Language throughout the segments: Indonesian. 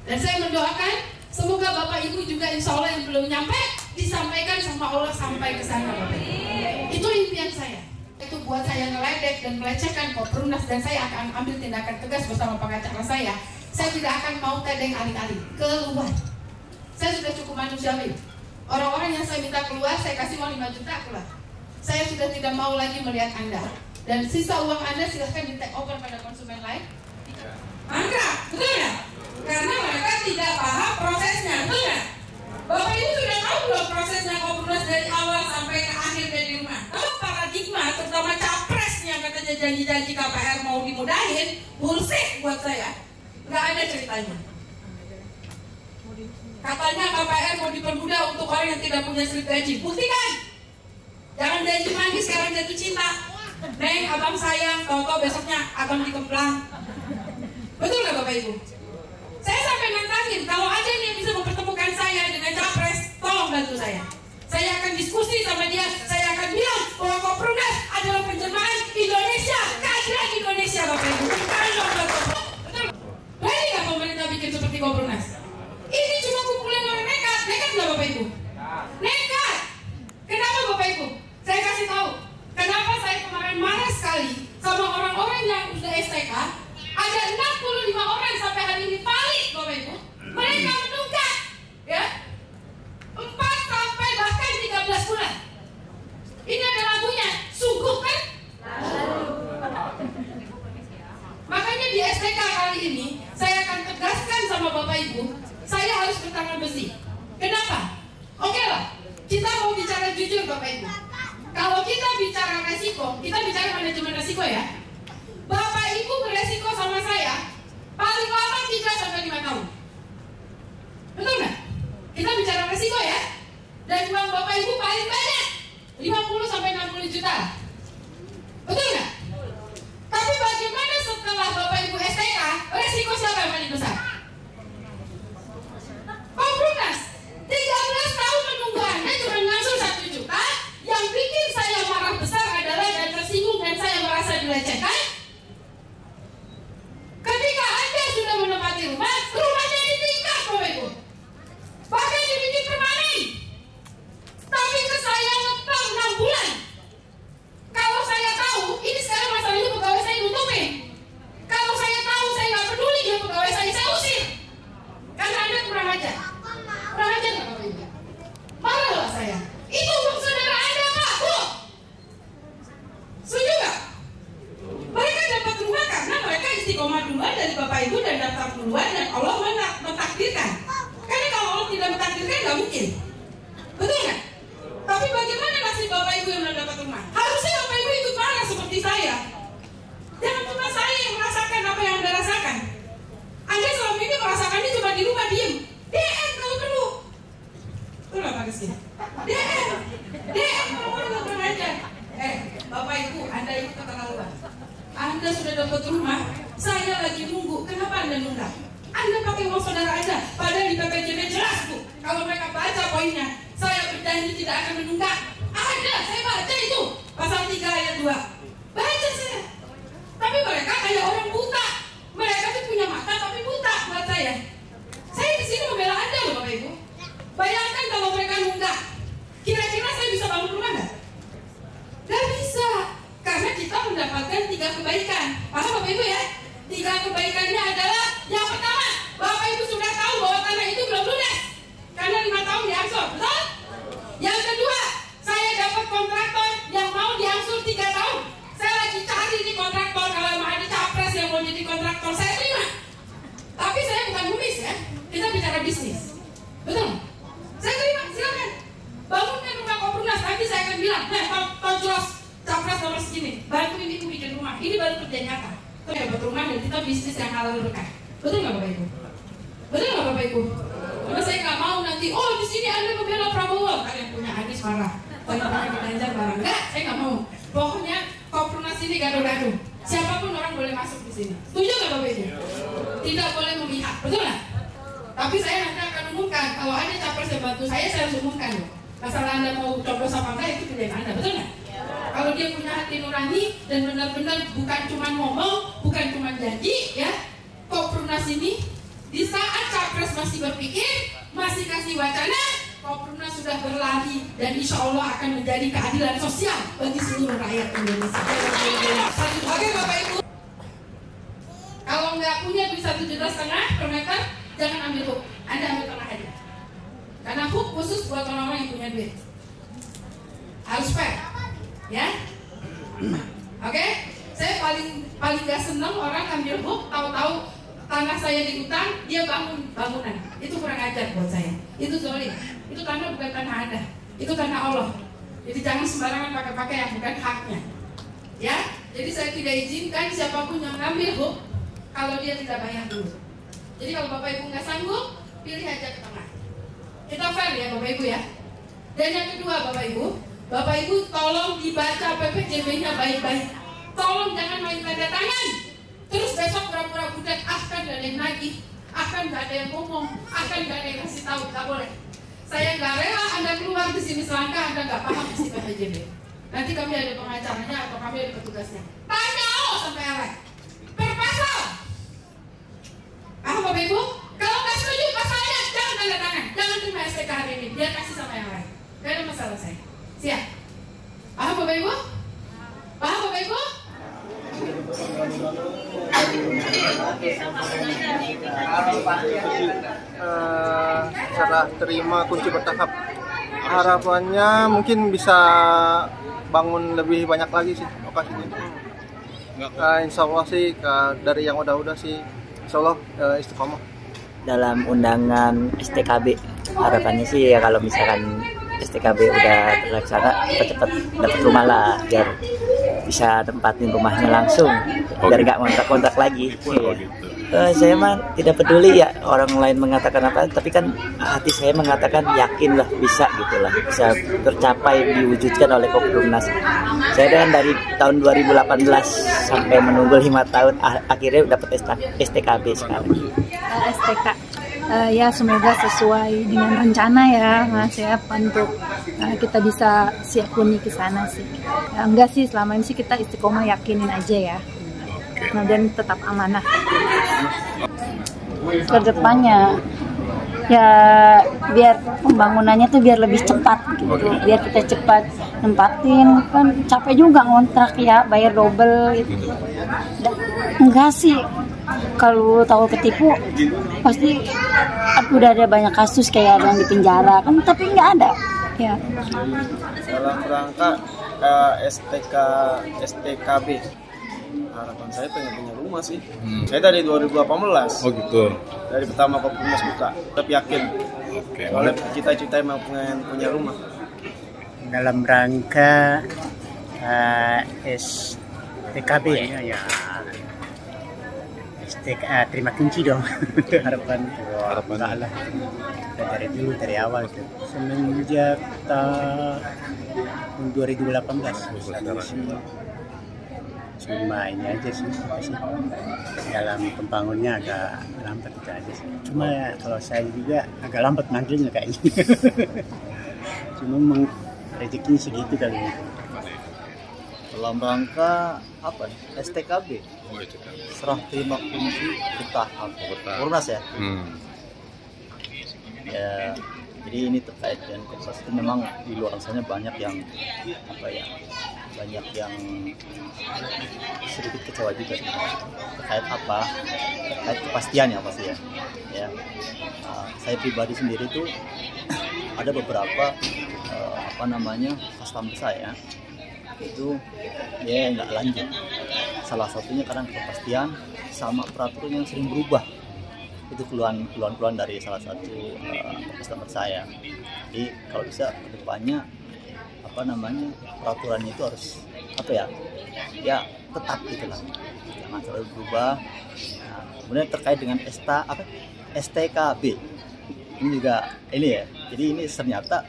Dan saya mendoakan semoga Bapak Ibu juga insya Allah yang belum nyampe disampaikan sama Allah sampai ke sana Bapak Ibu. Itu impian saya. Itu buat saya ngeledek dan melecehkan Koprunas, dan saya akan ambil tindakan tegas bersama pengacara saya. Saya tidak akan mau tedeng alih-alih keluar. Saya sudah cukup manusiawi. Orang-orang yang saya minta keluar, saya kasih uang 5 juta keluar. Saya sudah tidak mau lagi melihat Anda. Dan sisa uang Anda silahkan di take over pada konsumen lain. Mangkrak, betul nggak? Karena mereka tidak paham prosesnya, betul nggak? Bapak Ibu sudah tahu belum prosesnya Koprunas dari awal sampai ke akhir dari rumah? Kalau paradigma, terutama capresnya katanya janji-janji KPR mau dimudahin, bullshit buat saya. Nggak ada ceritanya. Katanya KPR mau dipermudah untuk orang yang tidak punya slip gaji. Buktikan. Jangan janji manis sekarang jatuh cinta. Neng, abang sayang, tau-tau besoknya abang dikemplang. Betul nggak Bapak Ibu? Saya sampai nantangin, kalau ada yang bisa mempertemukan saya dengan capres, tolong bantu saya. Saya akan diskusi sama dia. Saya akan bilang bahwa Koprunas adalah penjelmaan Indonesia, keadilan Indonesia Bapak Ibu. Betul? Berani nggak pemerintah bikin seperti Koprunas? Ini cuma kumpulan orang nekat. Nekat nggak Bapak Ibu? Nekat. Kenapa Bapak Ibu? Saya kasih tahu. Kenapa saya kemarin marah sekali sama orang-orang yang sudah STK. Ada 65 orang sampai hari ini valid Bapak Ibu. Mereka menunggak, ya, 4 sampai bahkan 13 bulan. Ini ada lagunya. Sungguh kan? Makanya di STK kali ini saya akan tegaskan sama Bapak Ibu, saya harus bertangan besi. Kenapa? Oke lah, kita mau bicara jujur Bapak Ibu. Kalau kita bicara resiko, kita bicara manajemen resiko ya. Bapak Ibu beresiko sama saya paling lama 3 sampai 5 tahun. Betul nggak? Kita bicara resiko ya. Dan uang Bapak Ibu paling banyak 50 sampai 60 juta. Betul nggak? Tapi bagaimana setelah Bapak Ibu STK, resiko siapa yang paling besar? Koprunas 13 tahun menunggu Anda cuma ngasuh 1 juta. Yang bikin saya marah besar adalah dan tersinggung dan saya merasa dilecehkan. Ketika Anda sudah menempati rumah, rumahnya ditingkat Bapak Ibu. Bahkan dibikin permanen. Tapi ke saya ngetang 6 bulan. Kalau saya tahu, ini sekarang masalahnya pegawai saya nutupin. Kalau saya tahu, saya nggak peduli dia pegawai saya usir. Karena Anda kurang ajar. Kurang ajar nggak Bapak Ibu? Marahlah saya. Itu uang saudara Anda Pak, Bu. Setuju nggak? Mereka dapat rumah karena mereka istiqomah duluan dari Bapak Ibu dan daftar duluan dan Allah mentakdirkan. Karena kalau Allah tidak mentakdirkan nggak mungkin. Betul nggak? Tapi bagaimana nasib Bapak Ibu yang mendapat rumah? Harusnya Bapak Ibu ikut marah seperti saya. Jangan cuma saya yang merasakan apa yang Anda rasakan. Anda selama ini merasakannya cuma di rumah diem. DM kalau perlu. Betul nggak Pak Geski? DM kalau perlu nggak pernah aja. Bapak Ibu, Anda ikut keterlaluan. Anda sudah dapat rumah, saya lagi nunggu. Kenapa Anda nunggak? Anda pakai uang saudara Anda. Padahal di PPJB jelas Bu. Kalau mereka baca poinnya, saya berjanji tidak akan menunggak. Ada, saya baca itu pasal 3 ayat 2. Baca saya. Tapi mereka kayak orang buta. Mereka tuh punya mata tapi buta buat saya. Saya di sini membela Anda loh Bapak Ibu. Bayangkan kalau mereka nunggak. Kira-kira saya bisa bangun rumah nggak? Gak bisa. Karena kita mendapatkan 3 kebaikan. Paham Bapak Ibu ya? 3 kebaikannya adalah yang pertama, Bapak Ibu sudah tahu bahwa tanah itu belum lunas karena 5 tahun diangsur, betul? Yang kedua, saya dapat kontraktor yang mau diangsur 3 tahun. Saya lagi cari nih kontraktor, kalau mau ada capres yang mau jadi kontraktor, saya terima. Tapi saya bukan nulis ya, kita bicara bisnis. Betul? Saya terima, silakan. Bangunkan rumah Koprunas, nanti saya akan bilang, Pak Jos, capres nomor segini, bantuin ibu bikin rumah. Ini baru kerja nyata. Kita dapat rumah dan kita bisnis yang halal berkah. Betul nggak Bapak Ibu? Betul nggak Bapak Ibu? Karena saya nggak mau nanti, oh di sini Anda membela Prabowo, kalian punya Anies marah, banyak di Ganjar marah. Enggak, saya nggak mau. Pokoknya Koprunas ini gaduh-gaduh. Siapapun orang boleh masuk di sini. Setuju nggak Bapak Ibu? Tidak boleh memihak, betul nggak? Tapi saya nanti akan umumkan. Kalau ada capres yang bantu saya harus umumkan loh. Masalah Anda mau coblos apa enggak itu pilihan Anda, betul nggak? Kalau dia punya hati nurani dan benar-benar bukan cuma ngomong, bukan cuma janji, ya, Koprunas ini Di saat capres masih berpikir, masih kasih wacana, Kopdarnas sudah berlari dan insya Allah akan menjadi keadilan sosial bagi seluruh rakyat Indonesia. Oke Bapak Ibu, kalau nggak punya duit 1,5 juta per meter, jangan ambil hook, Anda ambil tengah aja. Karena hook khusus buat orang-orang yang punya duit. Harus fair, ya. Oke, saya paling gak seneng orang ambil hook, tahu-tahu tanah saya di hutan, dia bangun bangunan. Itu kurang ajar buat saya. Itu zolim. Itu tanah bukan tanah Anda. Itu tanah Allah. Jadi jangan sembarangan pakai-pakai yang bukan haknya. Ya, jadi saya tidak izinkan siapapun yang ngambil hook kalau dia tidak bayar dulu. Jadi kalau Bapak Ibu nggak sanggup, pilih aja ke tengah. Kita fair ya Bapak Ibu ya. Dan yang kedua Bapak Ibu tolong dibaca PPJB-nya baik-baik. Tolong jangan main tanda tangan. Terus besok pura-pura budak, kan gak ada yang nagih, kan gak ada yang ngomong, kan gak ada yang kasih tahu, gak boleh. Saya gak rela Anda keluar di sini selangkah Anda gak paham isi PPJB. Nanti kami ada pengacaranya atau kami ada petugasnya. Tanya sampai arah. Per pasal. Paham Bapak Ibu? Kalau nggak setuju pasalnya, jangan tanda tangan, jangan terima STK hari ini. Dia kasih sama yang lain. Gak ada masalah saya. Siap? Paham Bapak Ibu? Paham Bapak Ibu? Setelah terima kunci bertahap, harapannya mungkin bisa bangun lebih banyak lagi sih lokasinya. Insya Allah sih dari yang udah sih Insya Allah istiqomah. Dalam undangan STKB harapannya sih ya kalau misalkan STKB udah terlaksana cepat-cepat dapat rumah lah biar bisa tempatin rumahnya langsung biar nggak kontrak-kontrak lagi. Saya mah tidak peduli ya orang lain mengatakan apa, tapi kan hati saya mengatakan yakin lah bisa gitulah, bisa tercapai diwujudkan oleh Kopdarnas. Saya kan dari tahun 2018 sampai menunggu 5 tahun akhirnya dapat STKB sekarang. STK ya semoga sesuai dengan rencana ya Mas ya, untuk kita bisa siap huni ke sana sih. Enggak sih, selama ini sih kita istiqomah yakinin aja ya. Nah, dan tetap amanah. Kedepannya ya biar pembangunannya tuh biar lebih cepat gitu, biar kita cepat nempatin, kan capek juga ngontrak ya, bayar double gitu. Enggak sih, kalau tahu ketipu pasti udah ada banyak kasus kayak ada yang di penjara kan, tapi nggak ada ya. Dalam rangka STKB, harapan saya pengen punya rumah sih. Saya dari 2018. Oh gitu. Dari pertama Kopdarnas buka, tapi yakin. Oke. Oleh cita-cita emang pengen punya rumah. Dalam rangka STKB ya. Terima kunci dong. harapan lah. Dari dulu dari awal tuh. Semenjak tahun 2018. Cuma ini aja sih, dalam pembangunnya agak lambat itu aja sih. Cuma ya, kalau saya juga agak lambat manggilnya kayaknya. Cuma rezekinya segitu kali ini. Dalam rangka apa nih? STKB. Serah terima kunci bertahap. Kopdarnas ya. Ya, jadi ini terkait dengan Kopdarnas itu memang di luar sana banyak yang banyak yang sedikit kecewa juga terkait apa, terkait kepastian ya pasti ya. Saya pribadi sendiri tuh ada beberapa customer saya itu ya nggak lanjut. Salah satunya karena kepastian sama peraturan yang sering berubah. Itu keluhan dari salah satu customer saya. Jadi kalau bisa kedepannya peraturannya itu harus ya tetap gitulah, jangan selalu berubah. Nah, kemudian terkait dengan STKB ini juga ya, jadi ini ternyata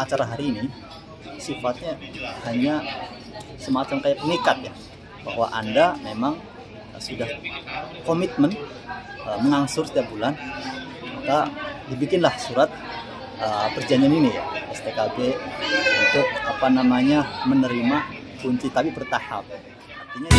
acara hari ini sifatnya hanya semacam kayak pengikat ya, bahwa Anda memang sudah komitmen mengangsur setiap bulan, maka dibikinlah surat perjanjian ini ya, STKB untuk menerima kunci tapi bertahap. Artinya